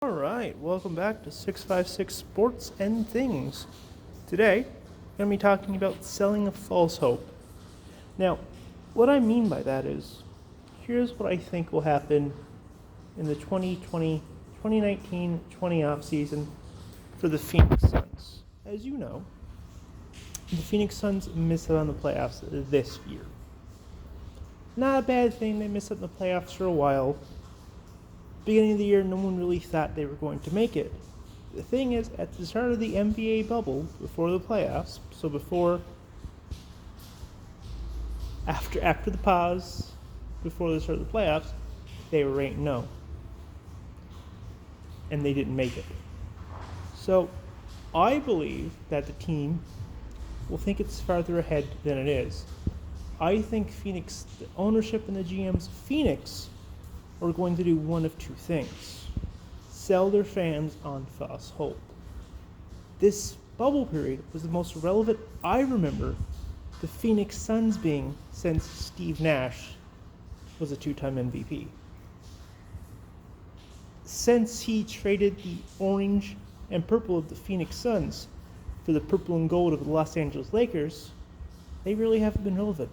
Alright, welcome back to 656 Sports and Things. Today, I'm going to be talking about selling a false hope. Now, what I mean by that is, here's what I think will happen in the 2019-20 offseason for the Phoenix Suns. As you know, the Phoenix Suns missed out on the playoffs this year. Not a bad thing, they missed out on the playoffs for a while. Beginning of the year, no one really thought they were going to make it. The thing is, at the start of the NBA bubble, before the playoffs, after the pause, before the start of the playoffs, they were 8-0. And they didn't make it. So, I believe that the team will think it's farther ahead than it is. I think Phoenix, the ownership and the GMs of Phoenix, are going to do one of two things: sell their fans on false hope. This bubble period was the most relevant I remember the Phoenix Suns being since Steve Nash was a two-time MVP. Since he traded the orange and purple of the Phoenix Suns for the purple and gold of the Los Angeles Lakers, they really haven't been relevant.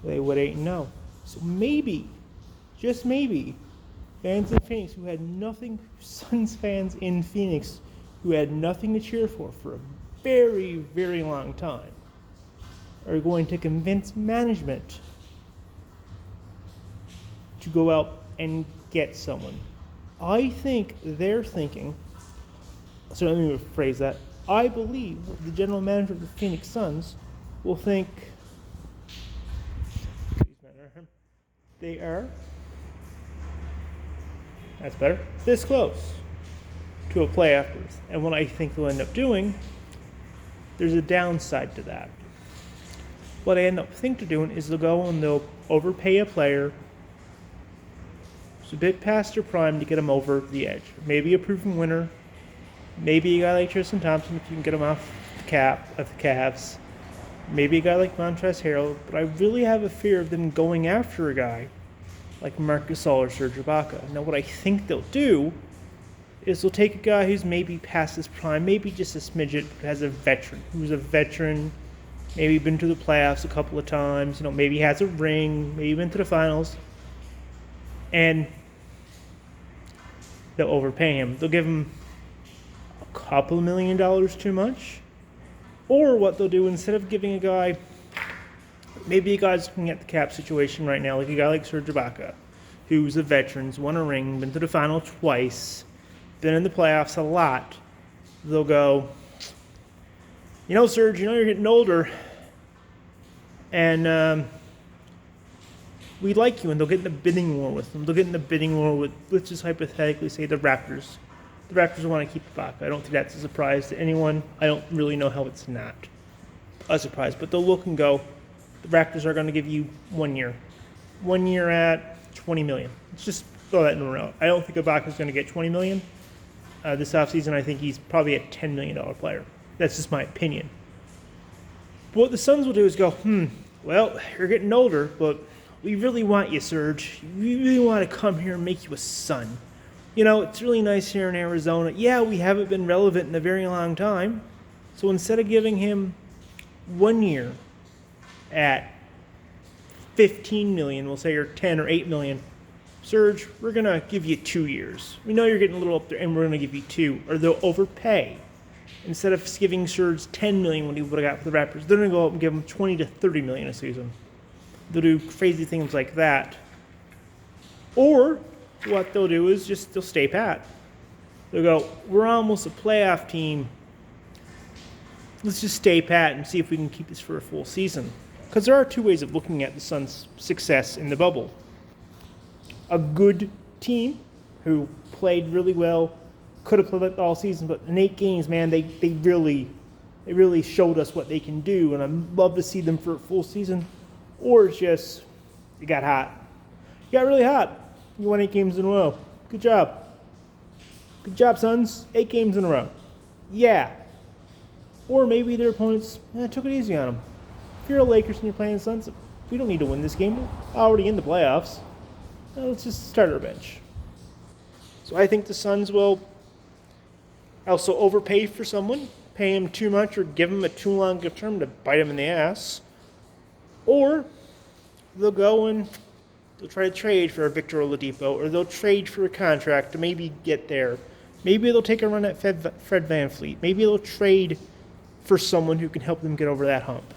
They went 8-0. So maybe, just maybe, fans in Phoenix who had nothing, Suns fans in Phoenix who had nothing to cheer for a very, very long time, are going to convince management to go out and get someone. I think they're thinking, so let me rephrase that. I believe the general manager of the Phoenix Suns will think they are, that's better, this close to a playoff berth. And what I think they'll end up doing, there's a downside to that. What I end up think they're doing is they'll go and they'll overpay a player who's a bit past their prime to get him over the edge. Maybe a proven winner, maybe a guy like Tristan Thompson if you can get him off the Cavs, maybe a guy like Montrezl Harrell, but I really have a fear of them going after a guy like Marc Gasol or Serge Ibaka. Now, what I think they'll do is they'll take a guy who's maybe past his prime, maybe just a smidget, but who's a veteran, maybe been to the playoffs a couple of times, maybe has a ring, maybe been to the finals, and they'll overpay him. They'll give him a couple of $1 million too much. Or what they'll do, instead of giving a guy, maybe a guy's looking at the cap situation right now, like a guy like Serge Ibaka, who's a veteran, who's won a ring, been to the final twice, been in the playoffs a lot. They'll go, Serge, you're getting older, and we like you, and they'll get in a bidding war with them. They'll get in a bidding war with, let's just hypothetically say, the Raptors. The Raptors want to keep Ibaka. I don't think that's a surprise to anyone. I don't really know how it's not a surprise. But they'll look and go, the Raptors are going to give you 1 year. 1 year at $20 million. Let's just throw that in a row. I don't think Ibaka's going to get $20 million this offseason. I think he's probably a $10 million player. That's just my opinion. But what the Suns will do is go, well, you're getting older, but we really want you, Serge. We really want to come here and make you a Sun. It's really nice here in Arizona. Yeah, we haven't been relevant in a very long time. So instead of giving him 1 year at $15 million, we'll say, or $10 or $8 million, Serge, we're going to give you 2 years. We know you're getting a little up there, and we're going to give you 2. Or they'll overpay. Instead of giving Serge $10 million when he would have got for the Raptors, they're going to go up and give him $20 to $30 million a season. They'll do crazy things like that. Or what they'll do is they'll stay pat. They'll go, we're almost a playoff team. Let's just stay pat and see if we can keep this for a full season. Because there are two ways of looking at the Suns' success in the bubble. A good team who played really well, could have played all season, but in 8 games, man, they really showed us what they can do, and I'd love to see them for a full season. Or it's just, you got hot. You got really hot. You won 8 games in a row. Good job. Good job, Suns. 8 games in a row. Yeah. Or maybe their opponents took it easy on them. If you're a Lakers and you're playing the Suns, we don't need to win this game. We're already in the playoffs. Let's just start our bench. So I think the Suns will also overpay for someone, pay him too much or give him a too long a term to bite him in the ass. Or they'll go and they'll try to trade for a Victor Oladipo, or they'll trade for a contract to maybe get there. Maybe they'll take a run at Fred VanVleet. Maybe they'll trade for someone who can help them get over that hump.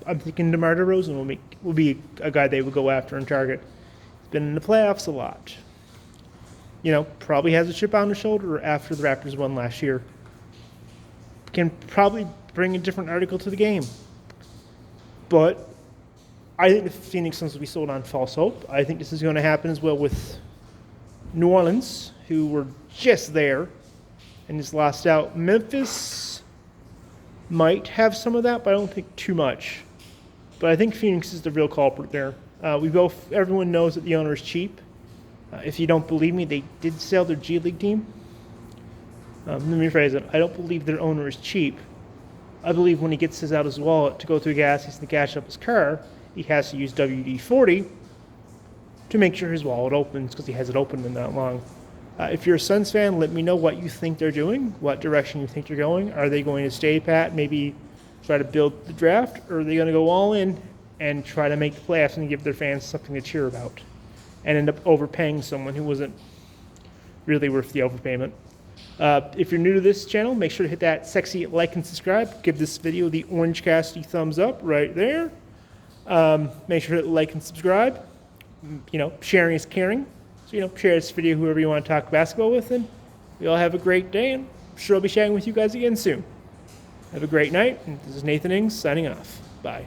I'm thinking DeMar DeRozan will be a guy they would go after and target. He's been in the playoffs a lot. Probably has a chip on his shoulder after the Raptors won last year. Can probably bring a different article to the game. But I think the Phoenix Suns will be sold on false hope. I think this is going to happen as well with New Orleans, who were just there and just lost out. Memphis might have some of that, but I don't think too much. But I think Phoenix is the real culprit there. Everyone knows that the owner is cheap. If you don't believe me, they did sell their G League team. Let me rephrase it. I don't believe their owner is cheap. I believe when he gets out his wallet to go through gas, he's to cash up his car, he has to use WD-40 to make sure his wallet opens because he hasn't opened in that long. If you're a Suns fan, let me know what you think they're doing, what direction you think they're going. Are they going to stay pat, maybe try to build the draft, or are they going to go all in and try to make the playoffs and give their fans something to cheer about and end up overpaying someone who wasn't really worth the overpayment? If you're new to this channel, make sure to hit that sexy like and subscribe. Give this video the orange casty thumbs up right there. Make sure to like and subscribe. Sharing is caring. So, share this video whoever you want to talk basketball with, and we all have a great day, and I'm sure I'll be chatting with you guys again soon. Have a great night, and this is Nathan Ings signing off. Bye.